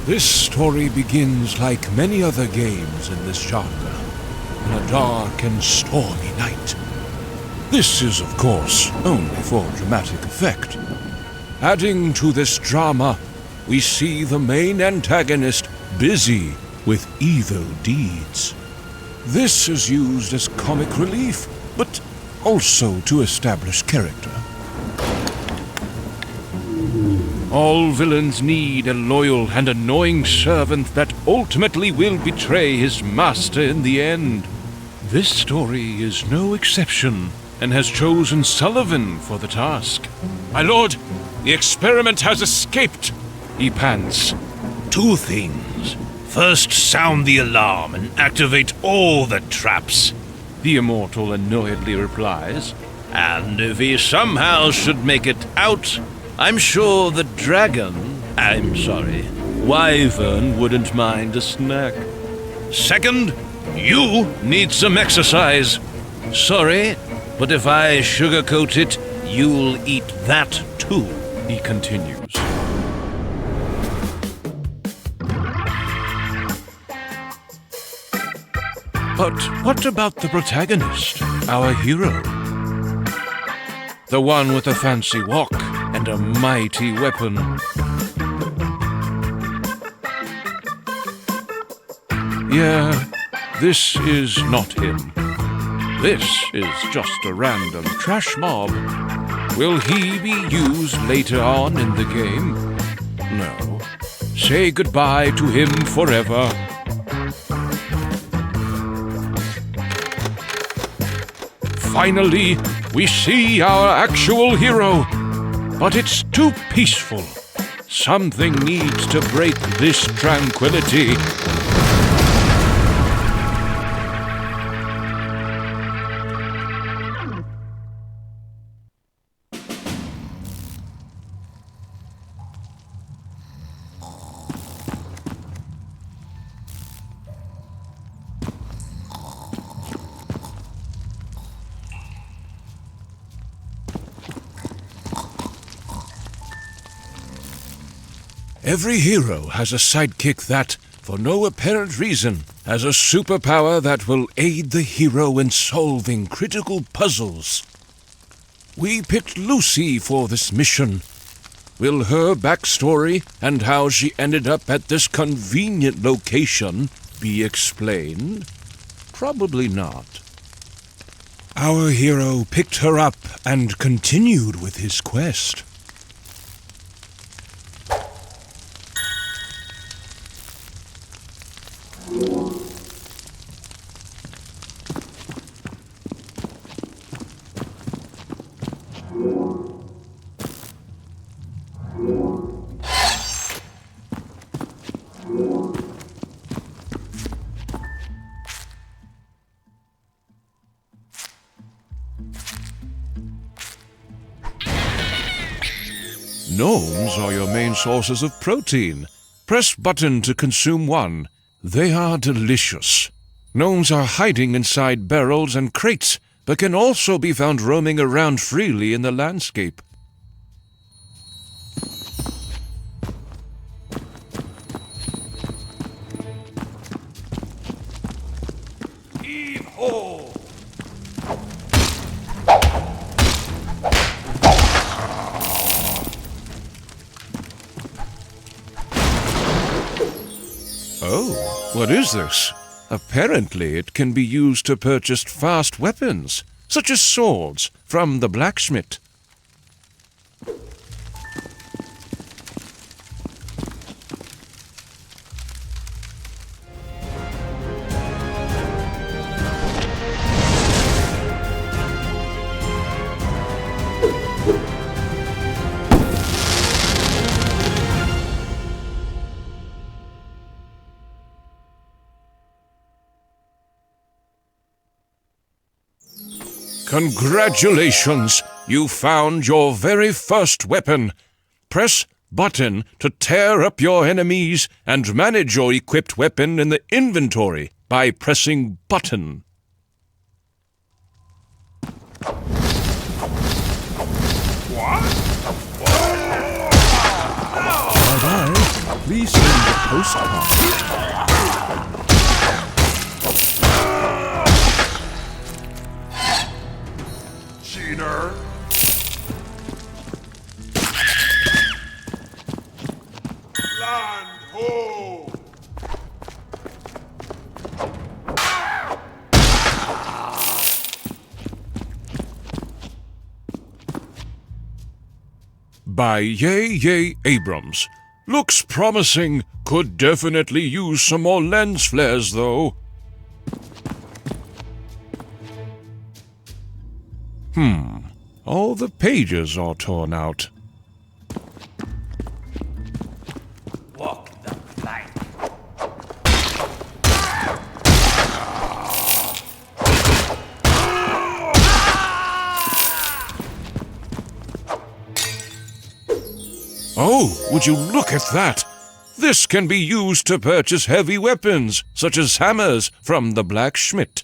This story begins like many other games in this genre, on a dark and stormy night. This is, of course, only for dramatic effect. Adding to this drama, we see the main antagonist busy with evil deeds. This is used as comic relief, but also to establish character. All villains need a loyal and annoying servant that ultimately will betray his master in the end. This story is no exception, and has chosen Sullivan for the task. My lord, the experiment has escaped, he pants. 2 things. First, sound the alarm and activate all the traps, the immortal annoyedly replies. And if he somehow should make it out, I'm sure the wyvern wouldn't mind a snack. Second, you need some exercise. Sorry, but if I sugarcoat it, you'll eat that too, he continues. But what about the protagonist, our hero? The one with a fancy walk and a mighty weapon. Yeah, this is not him. This is just a random trash mob. Will he be used later on in the game? No. Say goodbye to him forever. Finally, we see our actual hero. But it's too peaceful. Something needs to break this tranquility. Every hero has a sidekick that, for no apparent reason, has a superpower that will aid the hero in solving critical puzzles. We picked Lucy for this mission. Will her backstory and how she ended up at this convenient location be explained? Probably not. Our hero picked her up and continued with his quest. Gnomes are your main sources of protein. Press button to consume one. They are delicious. Gnomes are hiding inside barrels and crates, but can also be found roaming around freely in the landscape. Heave-ho! Oh, what is this? Apparently it can be used to purchase fast weapons, such as swords, from the blacksmith. Congratulations! You found your very first weapon. Press button to tear up your enemies and manage your equipped weapon in the inventory by pressing button. What? Bye-bye. Please send a postcard. Cheater! Land ho! By Yay Abrams. Looks promising. Could definitely use some more lens flares, though. All the pages are torn out. Walk the plank. Oh, would you look at that? This can be used to purchase heavy weapons, such as hammers, from the blacksmith.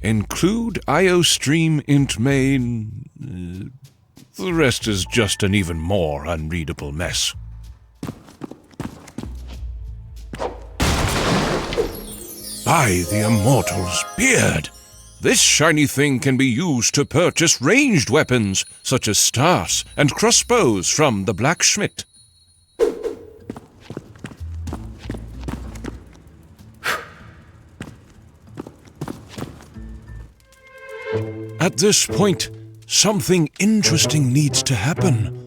Include IOStream int main. The rest is just an even more unreadable mess. By the Immortal's beard! This shiny thing can be used to purchase ranged weapons, such as staffs and crossbows from the blacksmith. At this point, something interesting needs to happen.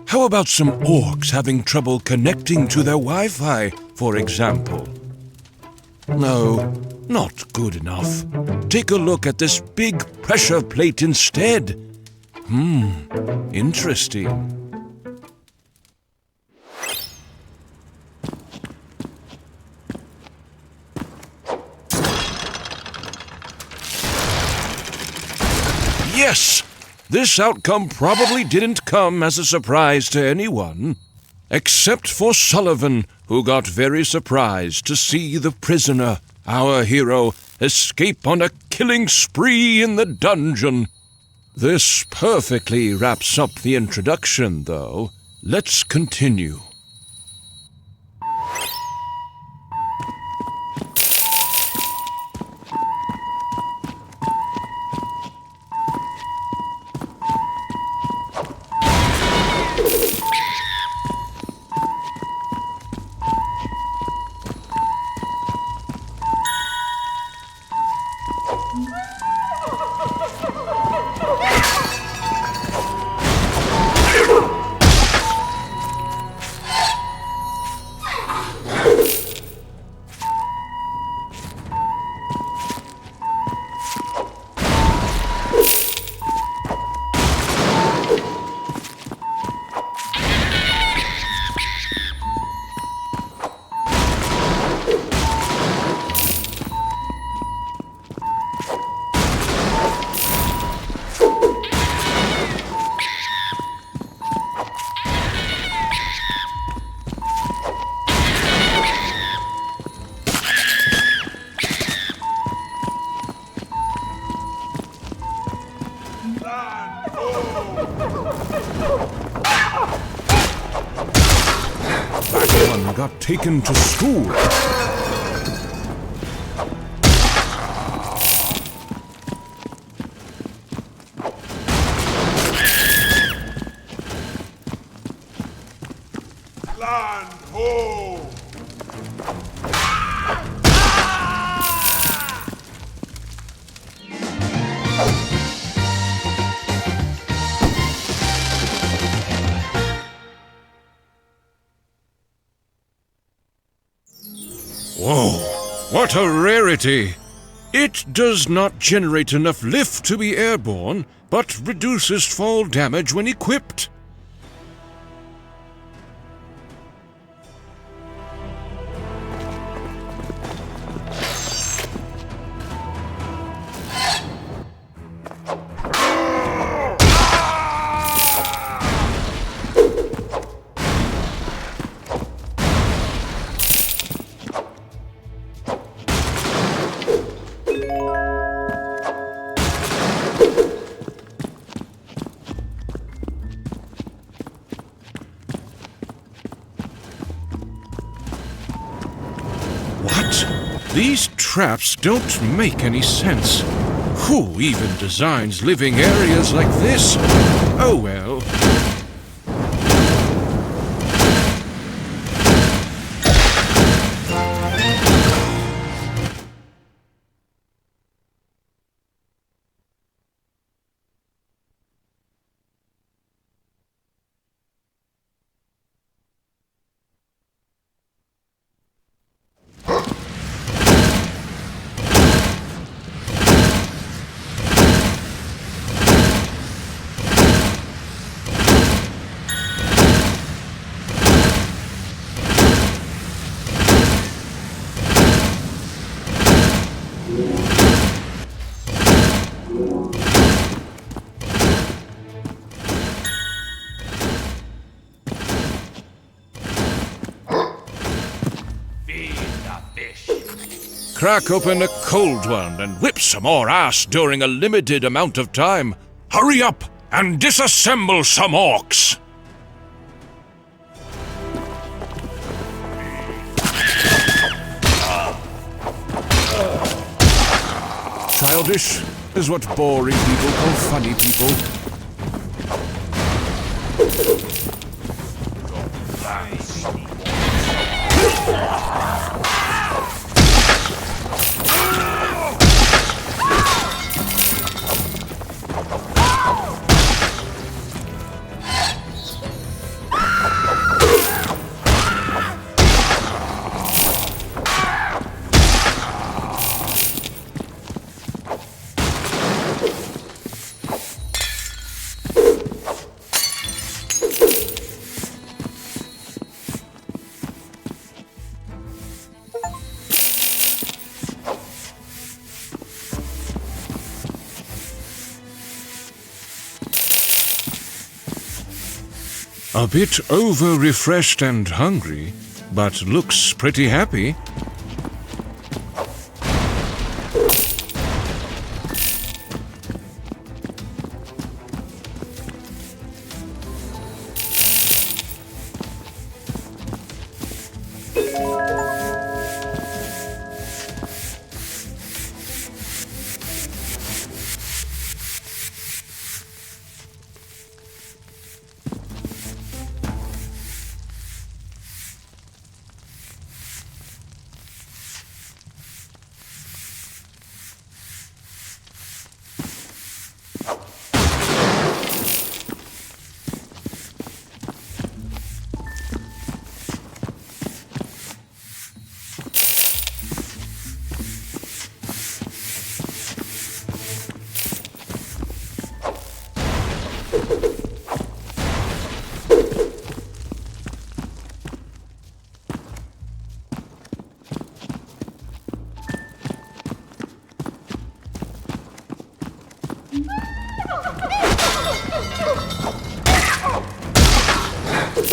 How about some orcs having trouble connecting to their Wi-Fi, for example? No, not good enough. Take a look at this big pressure plate instead. Interesting. Yes! This outcome probably didn't come as a surprise to anyone, except for Sullivan, who got very surprised to see the prisoner, our hero, escape on a killing spree in the dungeon. This perfectly wraps up the introduction, though. Let's continue. That one got taken to school. Land ho! Whoa, what a rarity! It does not generate enough lift to be airborne, but reduces fall damage when equipped. These traps don't make any sense. Who even designs living areas like this? Oh well. Feed the fish. Crack open a cold one and whip some more ass during a limited amount of time. Hurry up and disassemble some orcs! Childish is what boring people call funny people. A bit over-refreshed and hungry, but looks pretty happy.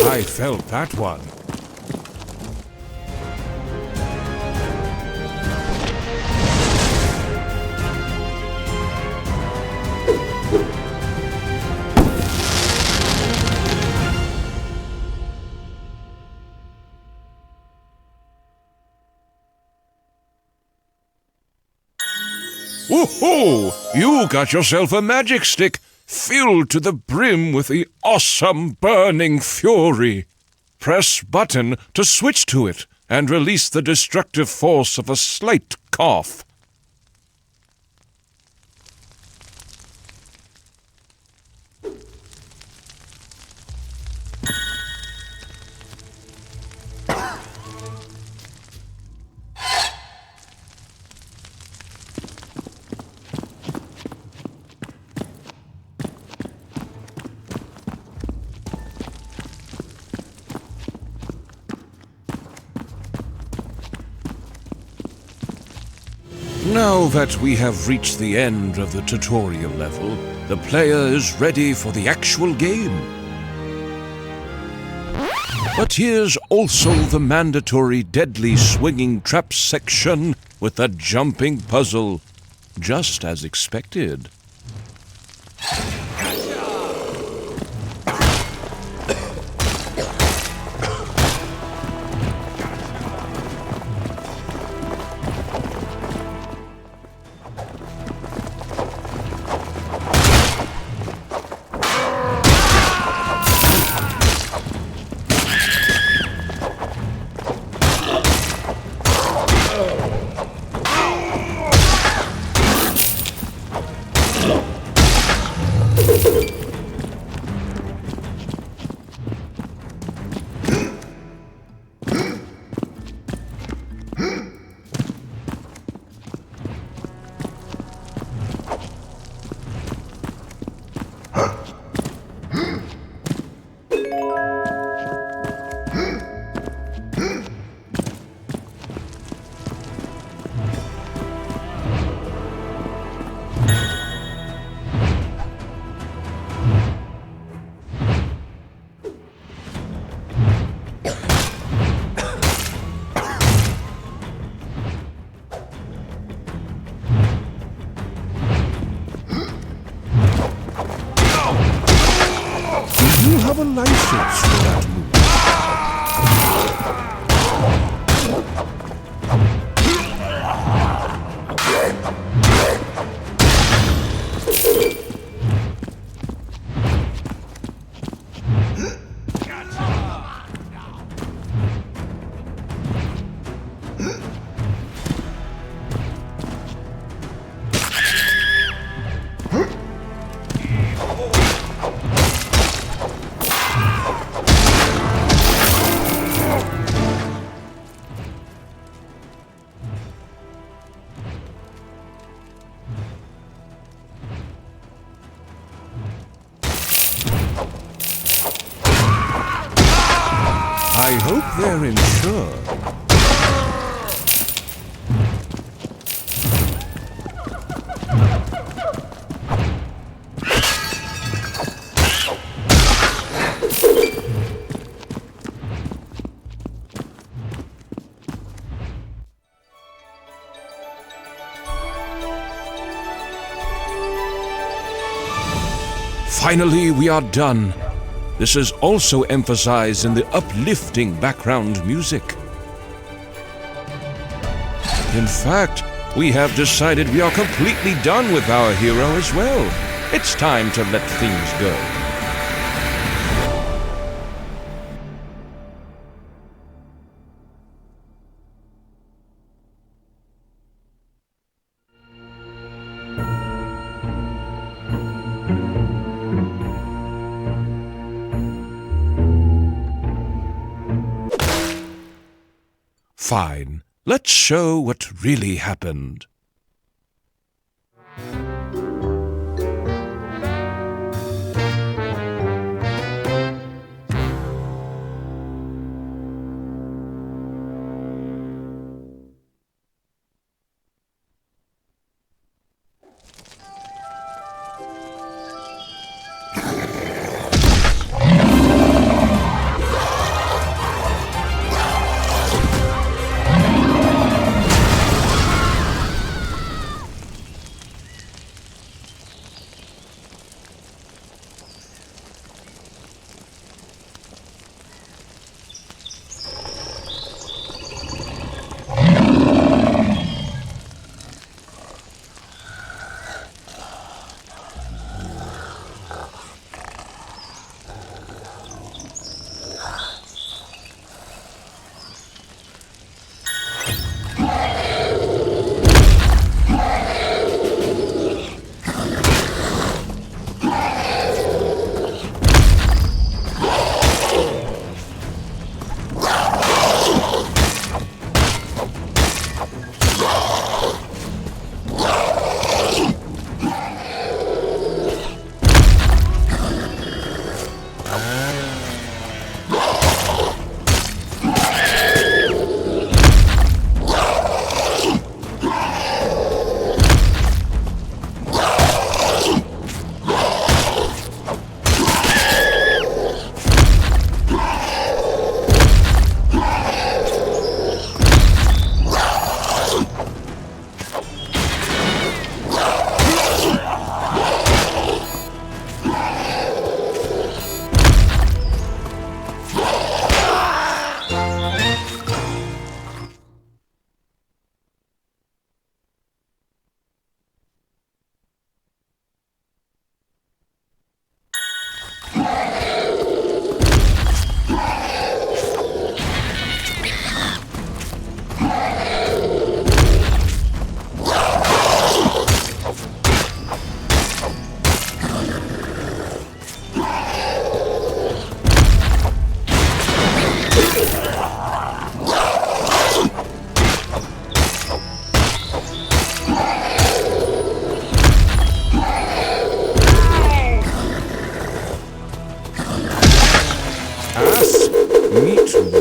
I felt that one. Woohoo! You got yourself a magic stick, filled to the brim with the awesome burning fury. Press button to switch to it and release the destructive force of a slight cough. Now that we have reached the end of the tutorial level, the player is ready for the actual game. But here's also the mandatory deadly swinging trap section with the jumping puzzle, just as expected. hope they're insured. Finally, we are done. This is also emphasized in the uplifting background music. In fact, we have decided we are completely done with our hero as well. It's time to let things go. Fine. Let's show what really happened.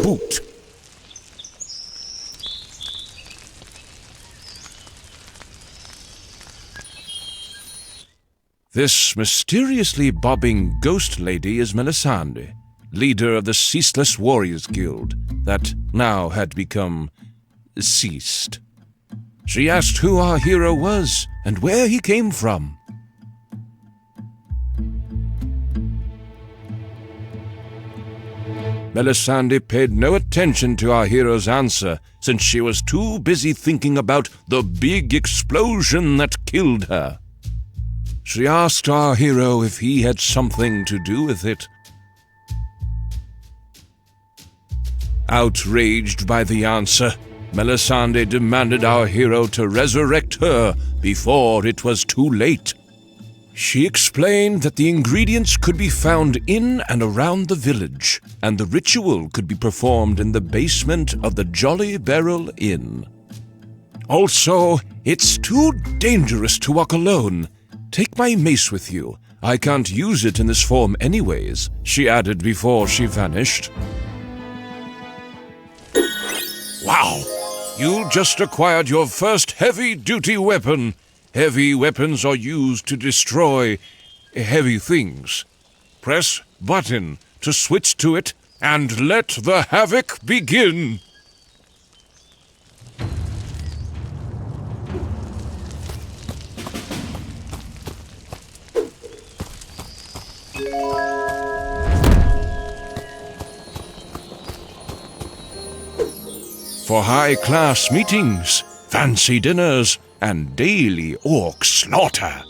Boot. This mysteriously bobbing ghost lady is Melisande, leader of the Ceaseless Warriors Guild that now had become ceased. She asked who our hero was and where he came from. Melisande paid no attention to our hero's answer, since she was too busy thinking about the big explosion that killed her. She asked our hero if he had something to do with it. Outraged by the answer, Melisande demanded our hero to resurrect her before it was too late. She explained that the ingredients could be found in and around the village, and the ritual could be performed in the basement of the Jolly Barrel Inn. Also, it's too dangerous to walk alone. Take my mace with you. I can't use it in this form anyways, she added before she vanished. now. You just acquired your first heavy-duty weapon. Heavy weapons are used to destroy heavy things. Press button to switch to it and let the havoc begin. For high-class meetings, fancy dinners, and daily orc slaughter.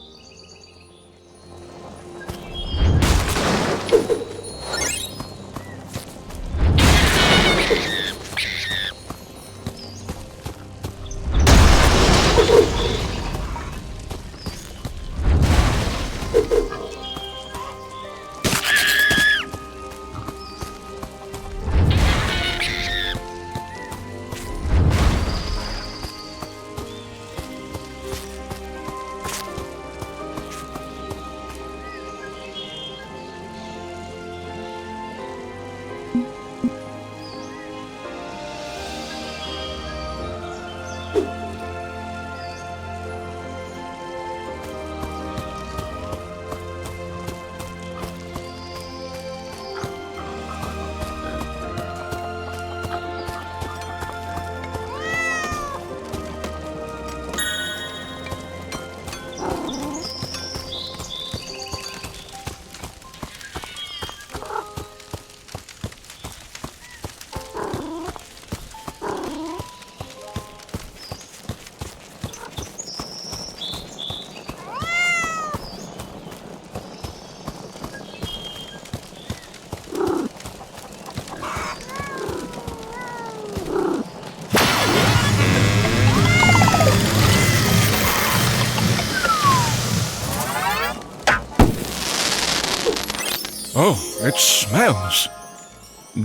Oh, it smells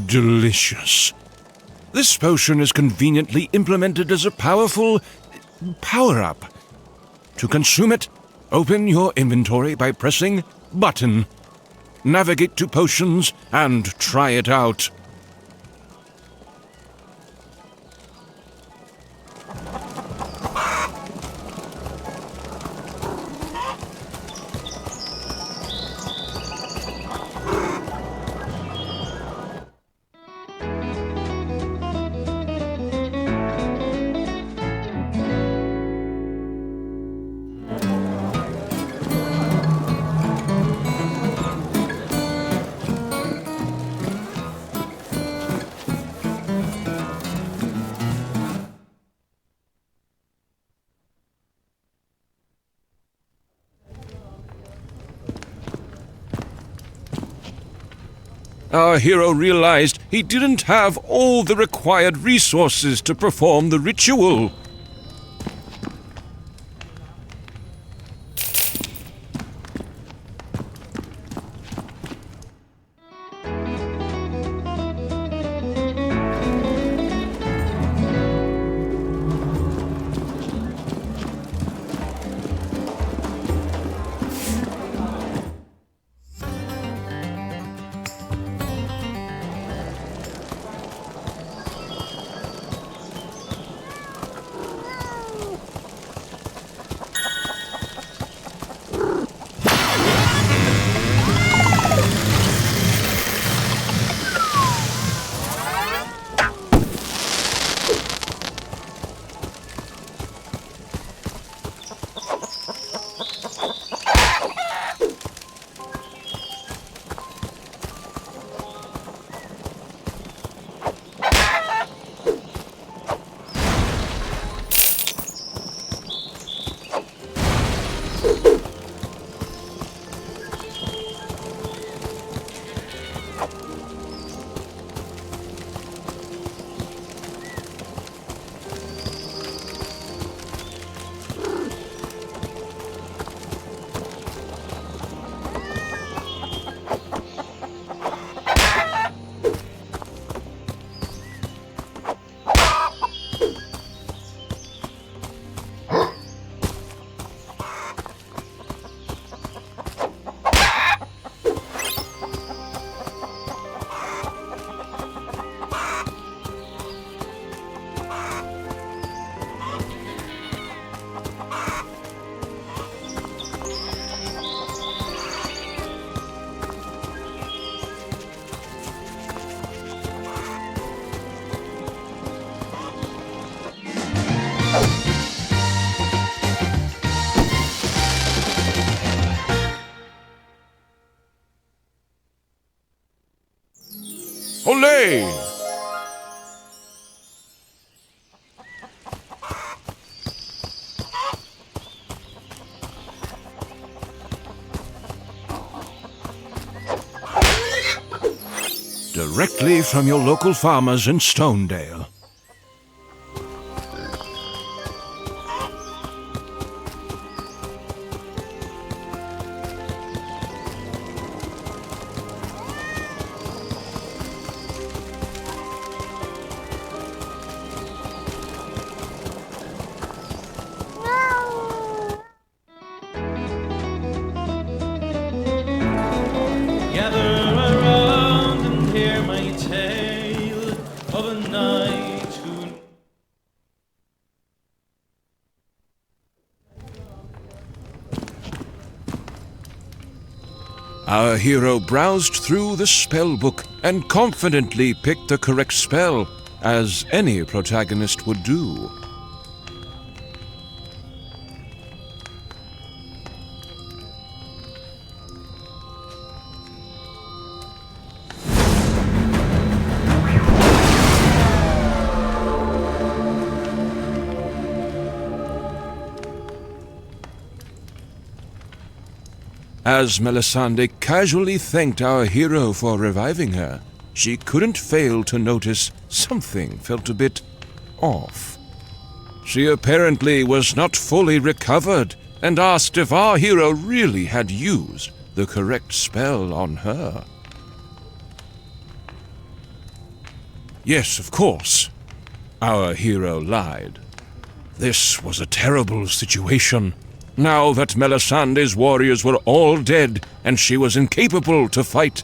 delicious. This potion is conveniently implemented as a powerful power-up. To consume it, open your inventory by pressing button. Navigate to potions and try it out. Our hero realized he didn't have all the required resources to perform the ritual. away! Directly from your local farmers in Stonedale. Gather around and hear my tale of a knight who... Our hero browsed through the spell book and confidently picked the correct spell, as any protagonist would do. As Melisande casually thanked our hero for reviving her, she couldn't fail to notice something felt a bit off. She apparently was not fully recovered and asked if our hero really had used the correct spell on her. Yes, of course, our hero lied. This was a terrible situation. Now that Melisande's warriors were all dead and she was incapable to fight.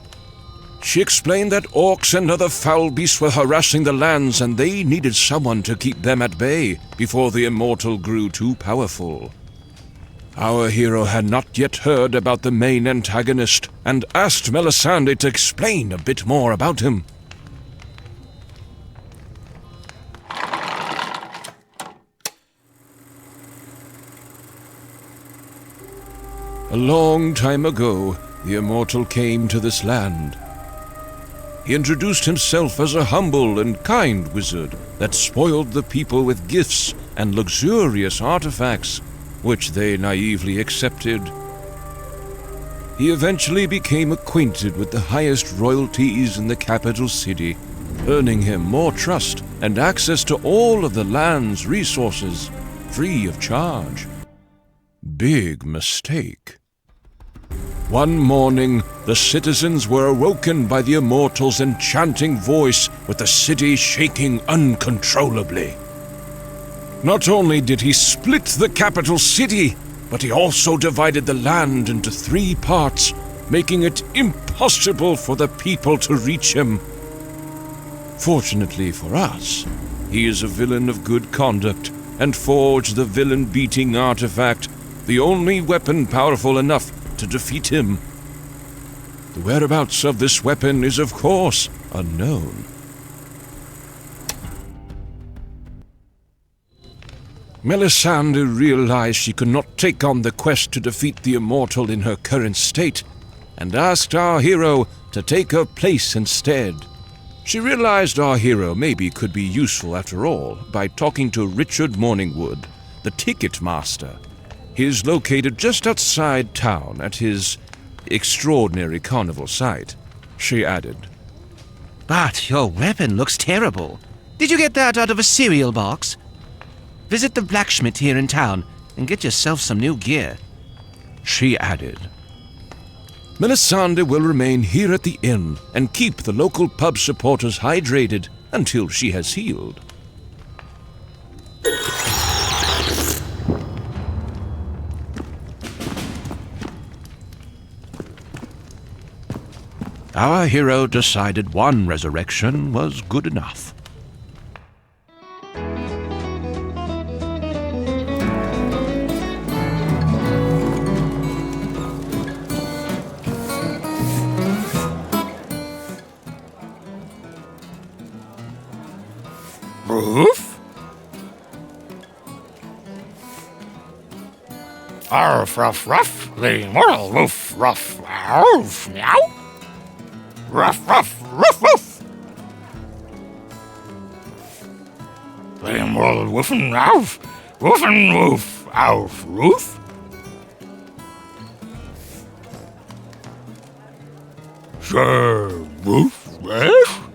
She explained that orcs and other foul beasts were harassing the lands and they needed someone to keep them at bay before the immortal grew too powerful. Our hero had not yet heard about the main antagonist and asked Melisande to explain a bit more about him. A long time ago, the immortal came to this land. He introduced himself as a humble and kind wizard that spoiled the people with gifts and luxurious artifacts, which they naively accepted. He eventually became acquainted with the highest royalties in the capital city, earning him more trust and access to all of the land's resources, free of charge. Big mistake. One morning, the citizens were awoken by the immortal's enchanting voice, with the city shaking uncontrollably. Not only did he split the capital city, but he also divided the land into 3 parts, making it impossible for the people to reach him. Fortunately for us, he is a villain of good conduct and forged the villain-beating artifact, the only weapon powerful enough to defeat him. The whereabouts of this weapon is, of course, unknown. Melisande realized she could not take on the quest to defeat the immortal in her current state, and asked our hero to take her place instead. She realized our hero maybe could be useful after all by talking to Richard Morningwood, the ticket master. He is located just outside town at his extraordinary carnival site, she added. But your weapon looks terrible. Did you get that out of a cereal box? Visit the blacksmith here in town and get yourself some new gear, she added. Melisande will remain here at the inn and keep the local pub supporters hydrated until she has healed. Our hero decided one resurrection was good enough. Roof? Arf, ruff, ruff, the immortal woof, ruff, arf, meow. Ruff, ruff, ruff, ruff. the world woofing auf, woofing woof, auf roof. Sure, roof, roof.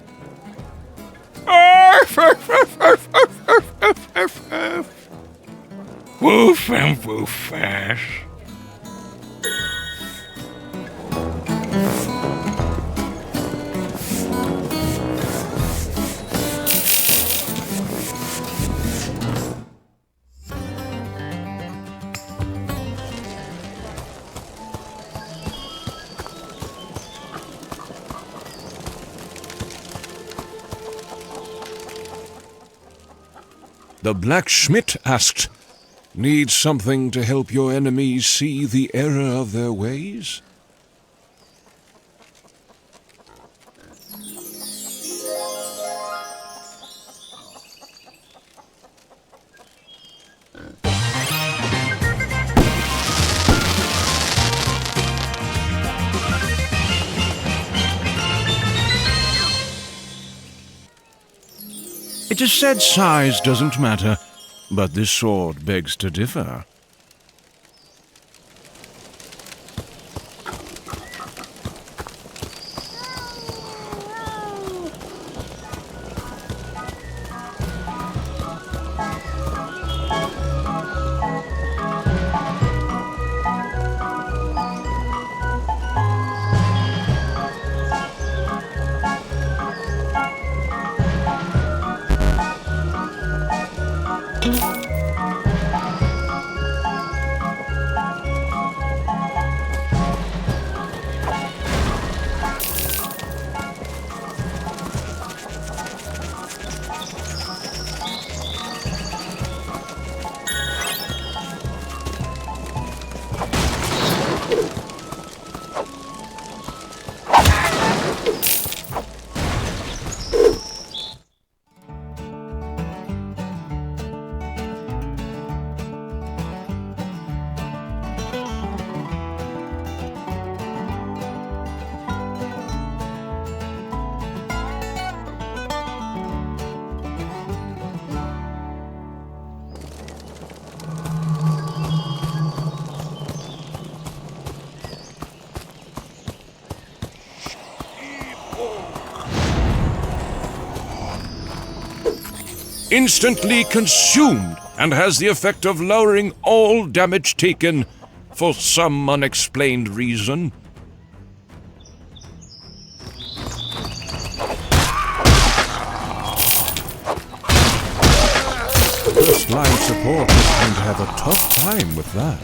Woof and woof ass. The blacksmith asked, "Need something to help your enemies see the error of their ways?" It is said size doesn't matter, but this sword begs to differ. Instantly consumed and has the effect of lowering all damage taken for some unexplained reason. First line support is going to have a tough time with that.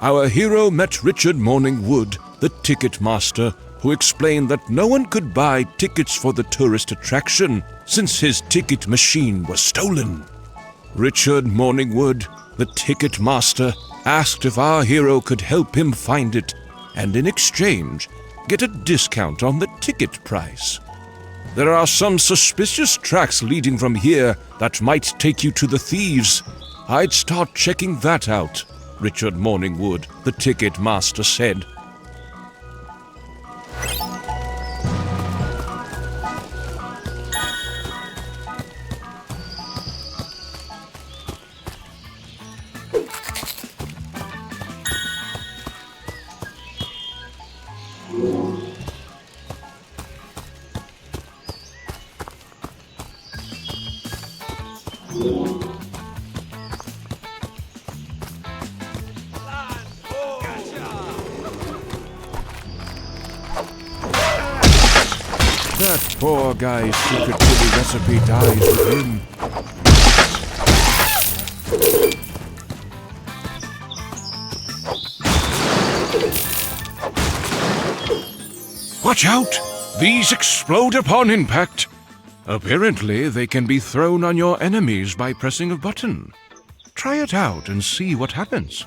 our hero met Richard Morningwood, the ticket master, who explained that no one could buy tickets for the tourist attraction since his ticket machine was stolen. Richard Morningwood, the ticket master, asked if our hero could help him find it, and in exchange, get a discount on the ticket price. There are some suspicious tracks leading from here that might take you to the thieves. I'd start checking that out, Richard Morningwood, the ticket master, said. That poor guy's secret chili recipe dies with him. Watch out! These explode upon impact. Apparently, they can be thrown on your enemies by pressing a button. Try it out and see what happens.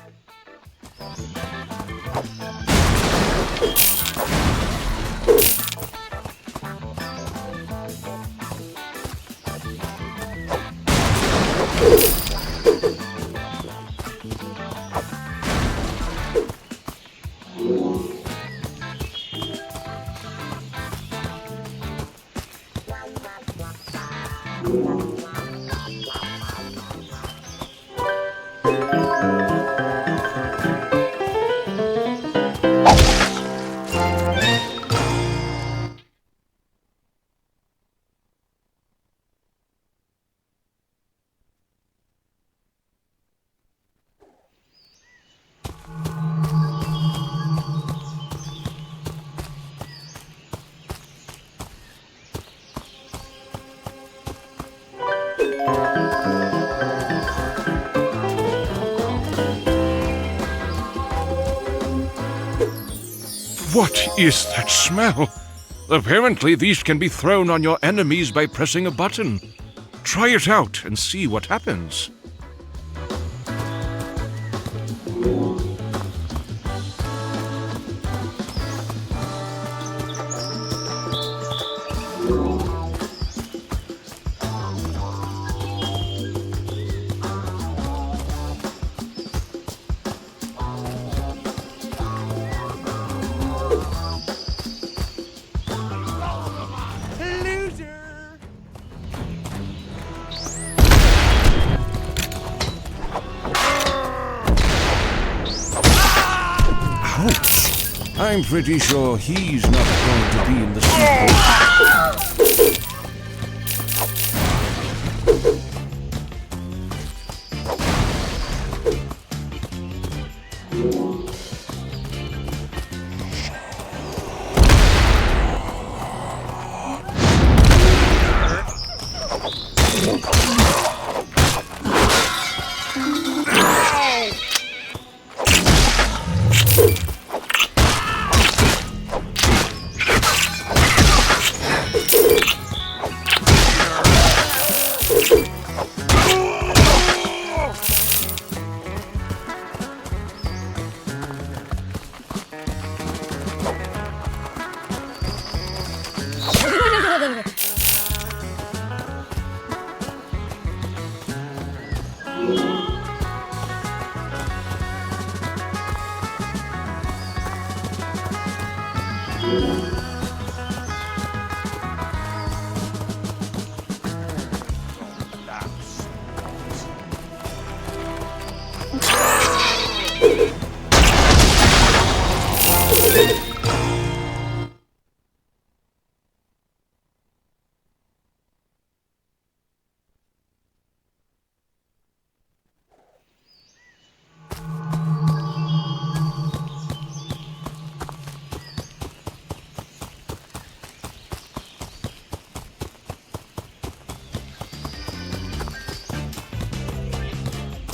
What is that smell? Apparently these can be thrown on your enemies by pressing a button. Try it out and see what happens. I'm pretty sure he's not going to be in the sequel.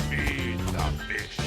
Feed the fish.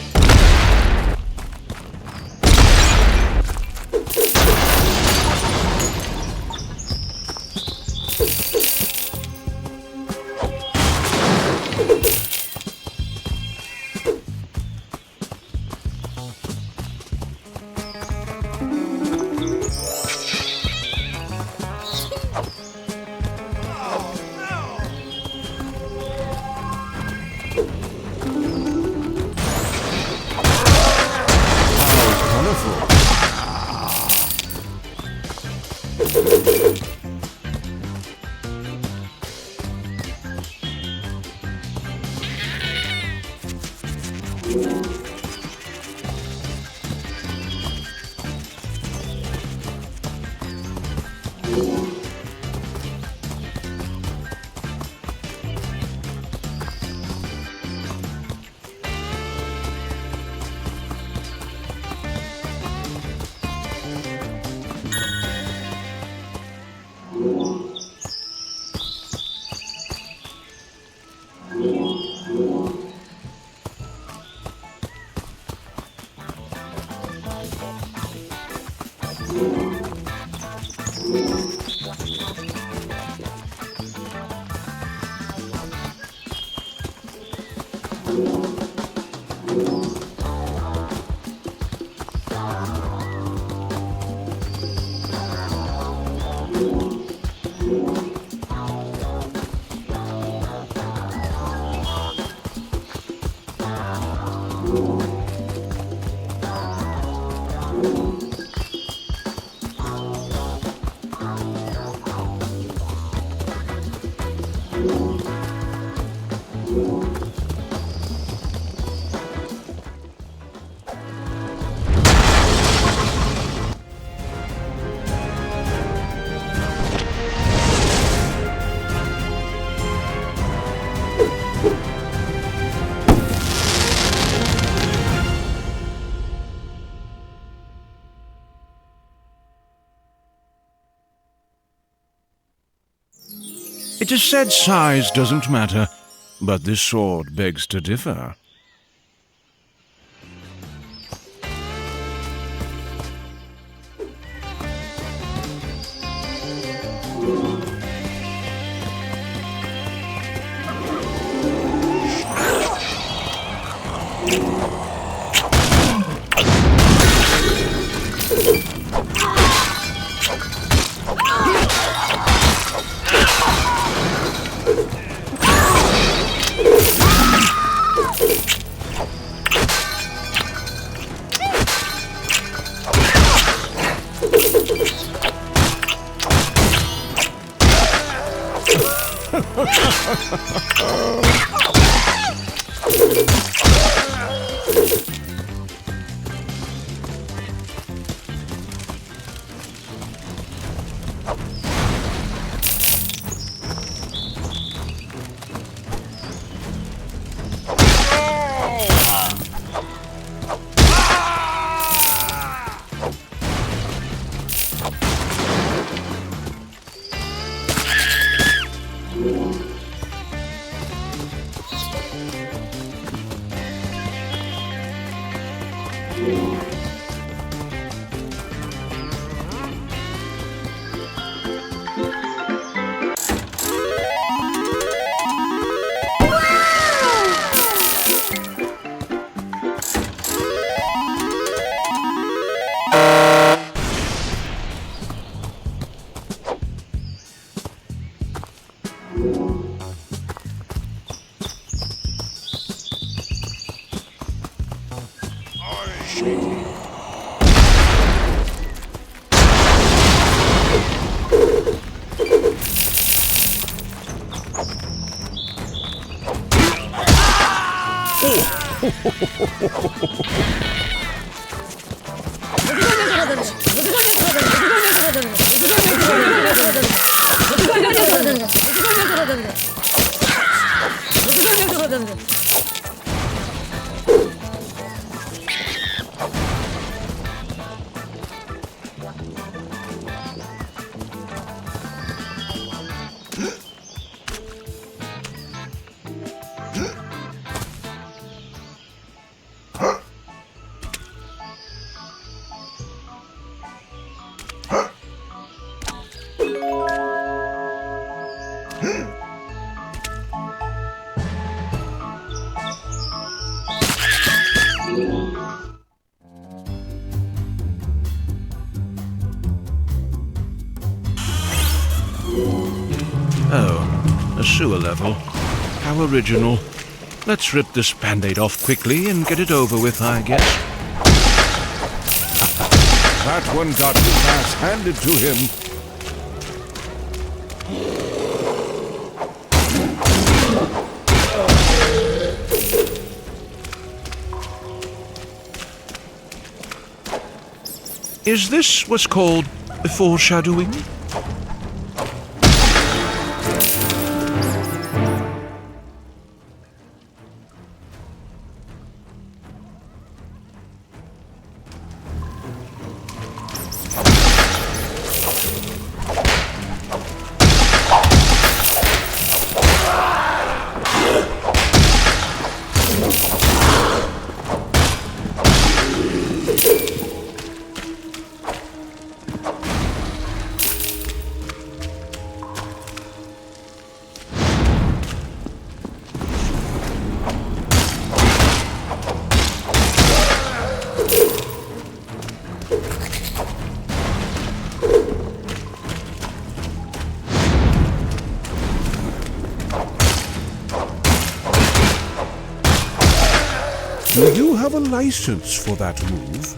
It is said size doesn't matter, but this sword begs to differ. Oh, a sewer level. How original. Let's rip this band-aid off quickly and get it over with, I guess. That one got his ass handed to him. Is this what's called foreshadowing? license for that move.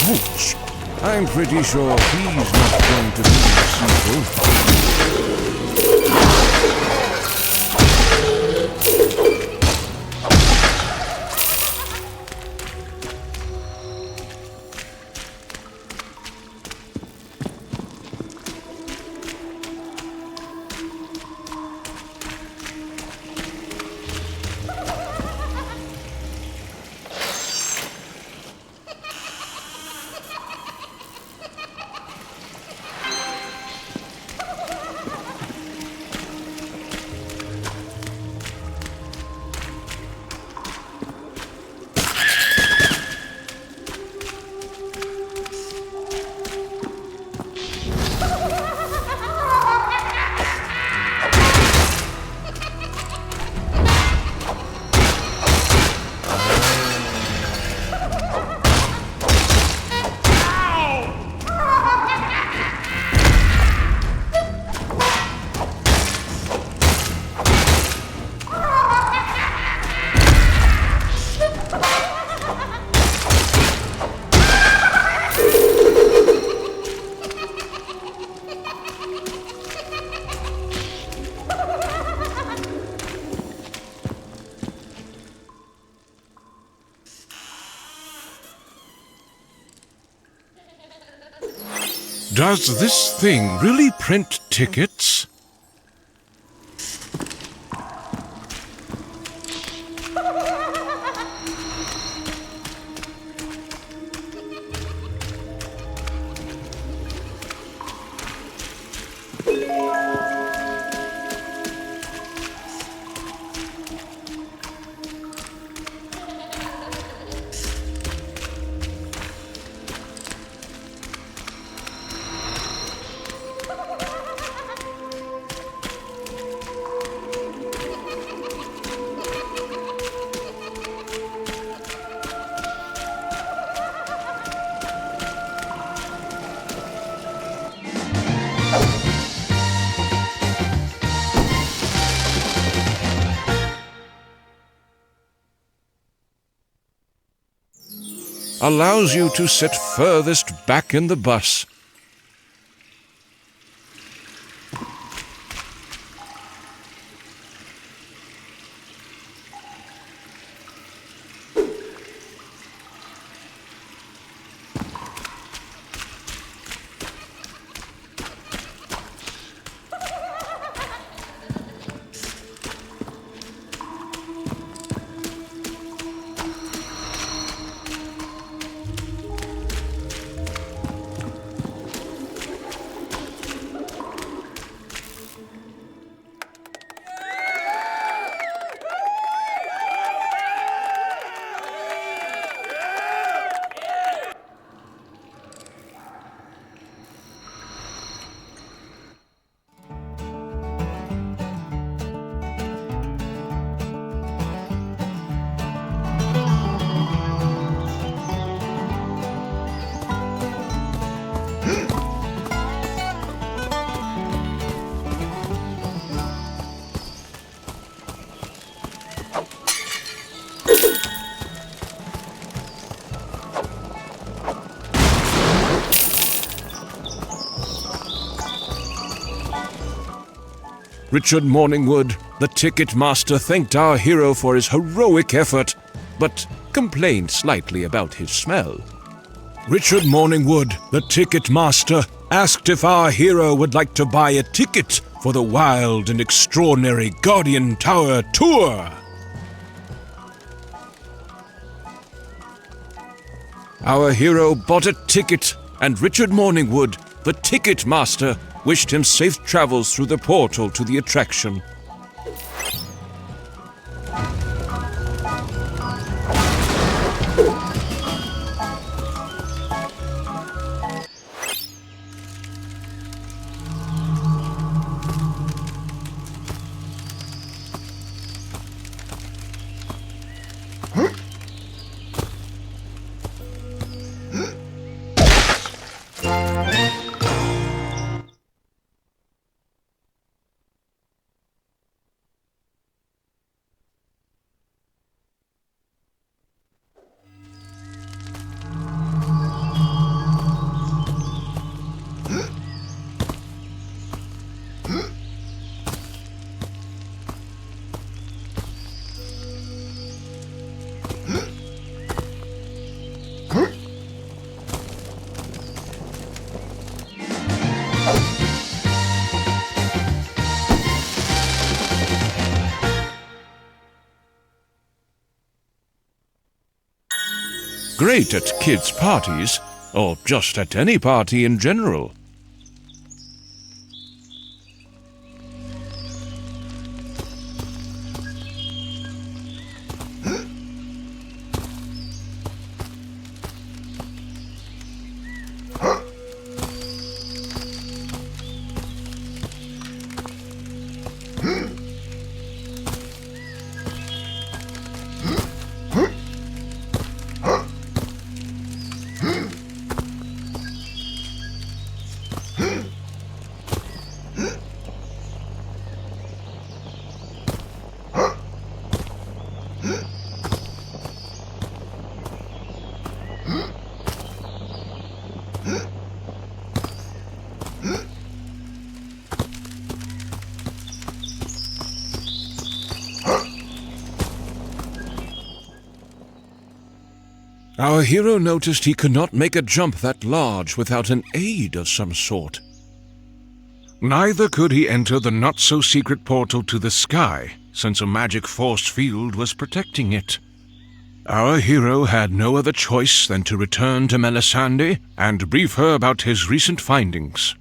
Ouch! I'm pretty sure he's not going to be simple. Does this thing really print tickets? Allows you to sit furthest back in the bus. Richard Morningwood, the ticket master, thanked our hero for his heroic effort, but complained slightly about his smell. Richard Morningwood, the ticket master, asked if our hero would like to buy a ticket for the wild and extraordinary Guardian Tower tour. Our hero bought a ticket, and Richard Morningwood, the ticket master, wished him safe travels through the portal to the attraction. Great at kids' parties, or just at any party in general. Our hero noticed he could not make a jump that large without an aid of some sort. Neither could he enter the not-so-secret portal to the sky, since a magic force field was protecting it. Our hero had no other choice than to return to Melisande and brief her about his recent findings.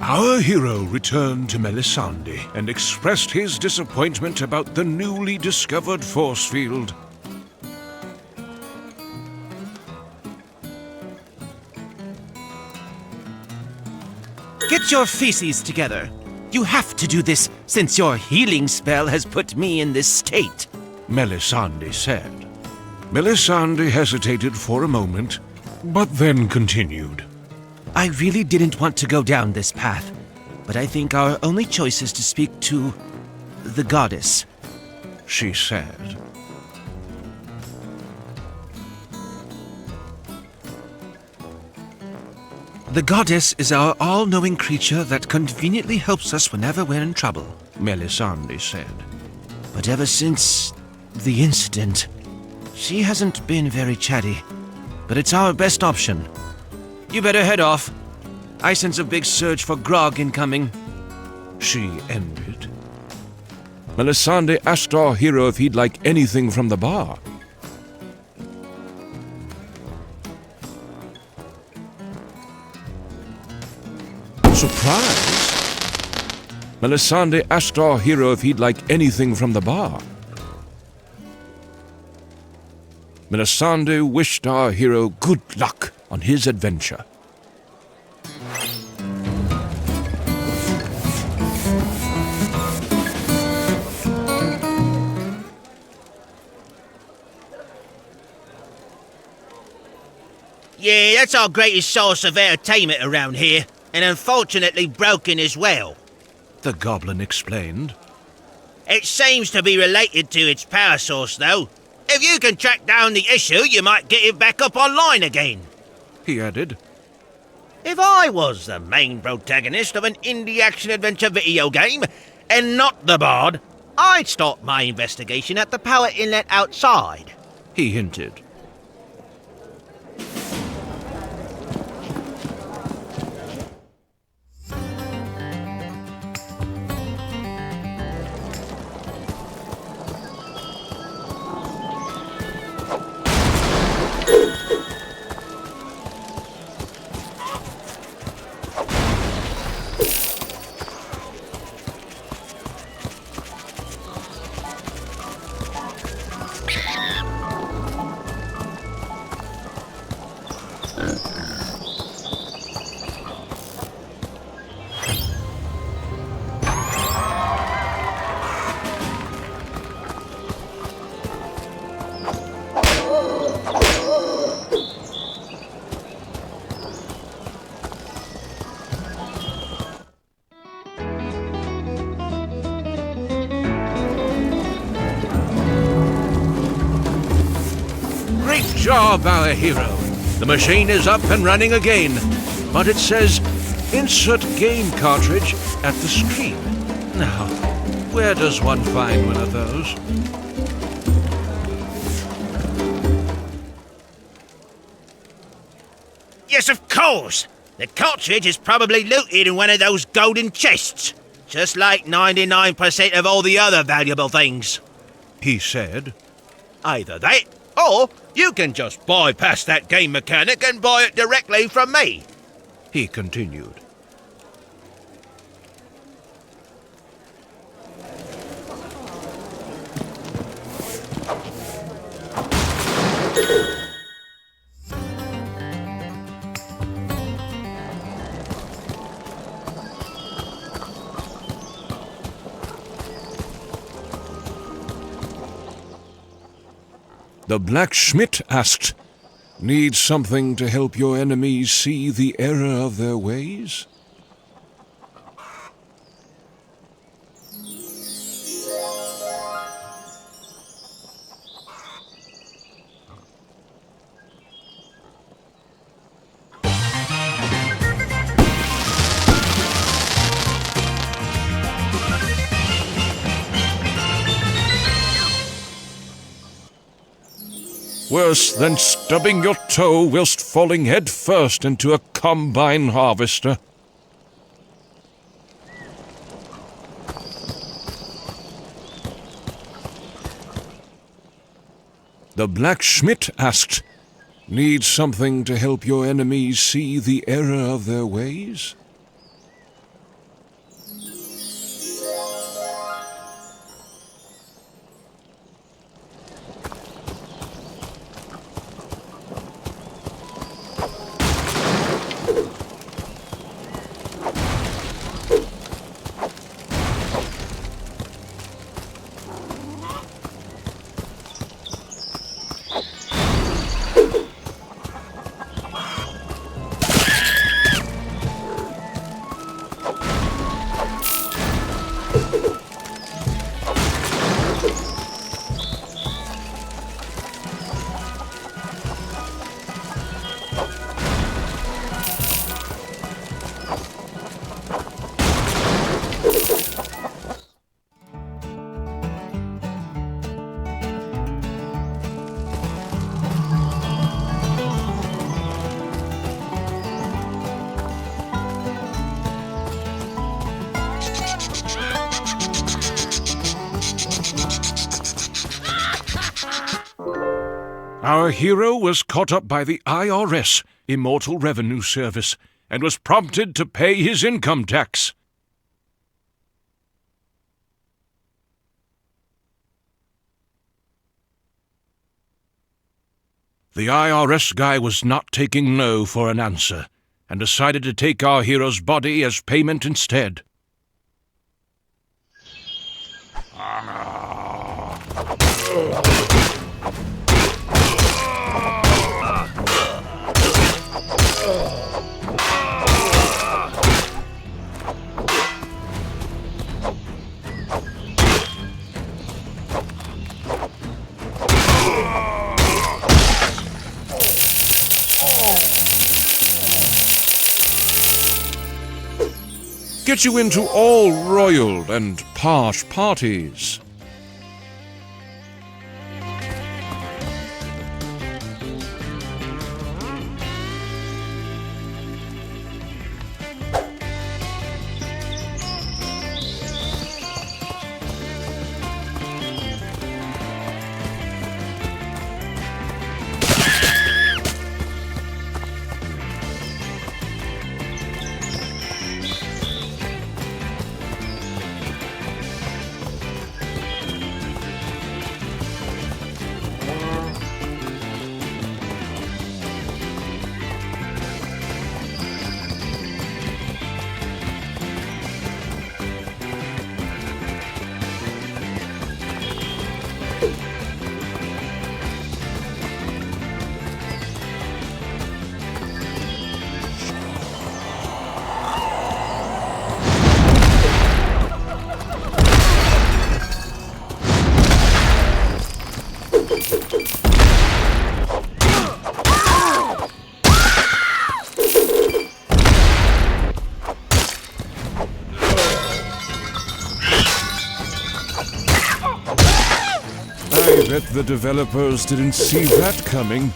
Our hero returned to Melisande and expressed his disappointment about the newly discovered force field. Get your feces together. You have to do this since your healing spell has put me in this state, Melisande said. Melisande hesitated for a moment, but then continued. I really didn't want to go down this path, but I think our only choice is to speak to the goddess, she said. The goddess is our all-knowing creature that conveniently helps us whenever we're in trouble, Melisande said. But ever since the incident, she hasn't been very chatty, but it's our best option. You better head off. I sense a big surge for grog incoming, she ended. Melisande asked our hero if he'd like anything from the bar. Surprised, Melisande asked our hero if he'd like anything from the bar. Melisande wished our hero good luck on his adventure. Yeah, that's our greatest source of entertainment around here, and unfortunately broken as well, the goblin explained. It seems to be related to its power source, though. If you can track down the issue, you might get it back up online again. He added. If I was the main protagonist of an indie action-adventure video game, and not the bard, I'd start my investigation at the power inlet outside. He hinted. Great job, our hero. The machine is up and running again, but it says insert game cartridge at the screen. Now, where does one find one of those? Yes, of course. The cartridge is probably looted in one of those golden chests, just like 99% of all the other valuable things. He said. Either that, or you can just bypass that game mechanic and buy it directly from me. He continued. The blacksmith asked, "Need something to help your enemies see the error of their ways?" Worse than stubbing your toe whilst falling head first into a combine harvester. The blacksmith asked, "Need something to help your enemies see the error of their ways?" Our hero was caught up by the IRS, Immortal Revenue Service, and was prompted to pay his income tax. The IRS guy was not taking no for an answer, and decided to take our hero's body as payment instead. get you into all royal and posh parties. I bet the developers didn't see that coming.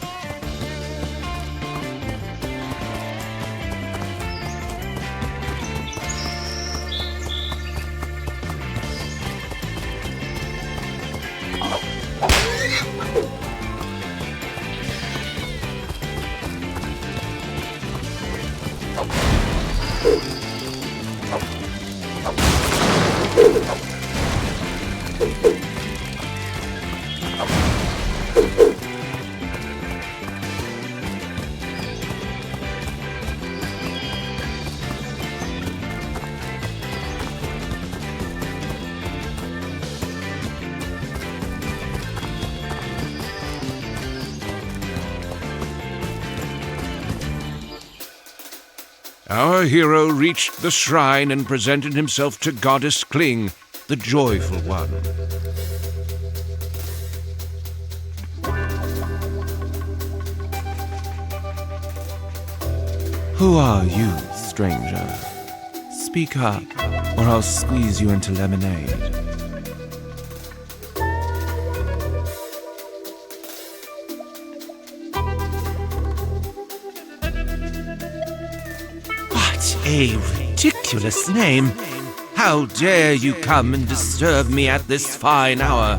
Our hero reached the shrine and presented himself to Goddess Kling, the joyful one. Who are you, stranger? Speak up, or I'll squeeze you into lemonade. What a ridiculous name! How dare you come and disturb me at this fine hour?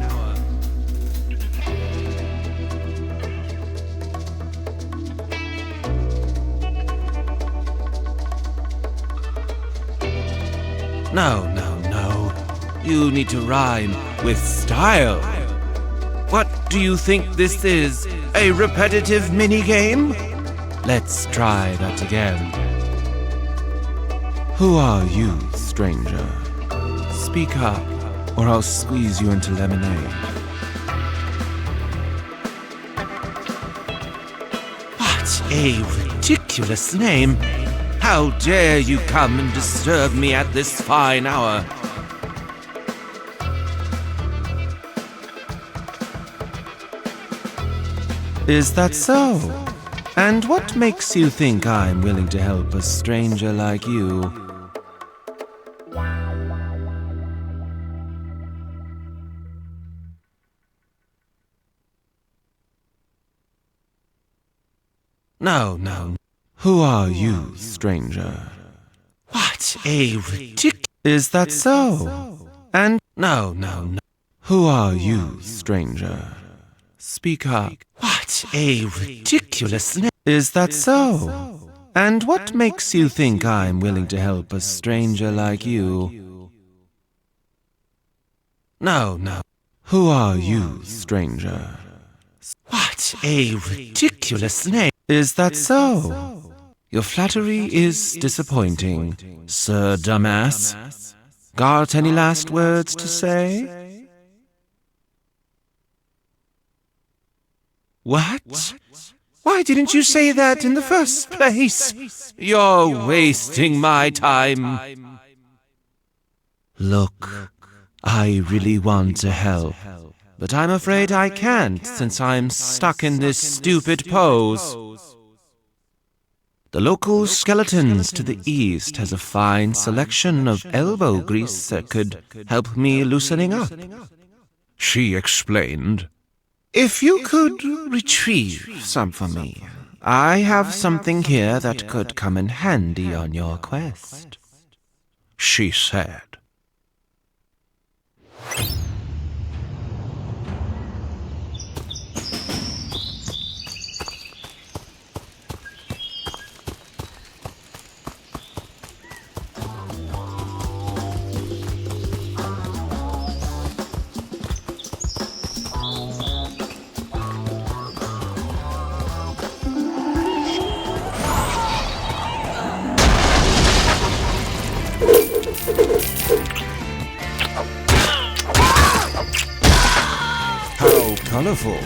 No. You need to rhyme with style. What do you think this is? A repetitive minigame? Let's try that again. Who are you, stranger? Speak up, or I'll squeeze you into lemonade. What a ridiculous name! How dare you come and disturb me at this fine hour? Is that so? And what makes you think I'm willing to help a stranger like you? No. Who are you, stranger? What a ridiculous... Is that so? And no. Who are you, stranger? Speak up. What a ridiculous... Is that so? And what makes you think I'm willing to help a stranger like you? No. Who are you, stranger? What a ridiculous name. Is that so? Your flattery is disappointing, Sir Dumbass. Got any last words to say? What? Why didn't you say that in the first place? You're wasting my time. Look, I really want to help, but I'm afraid I can't since I'm stuck in this stupid pose. The local skeletons to the east has a fine selection of elbow grease that could help me loosening up. She explained. If you could retrieve some for me, I have something here that could come in handy on your quest. She said. How colorful.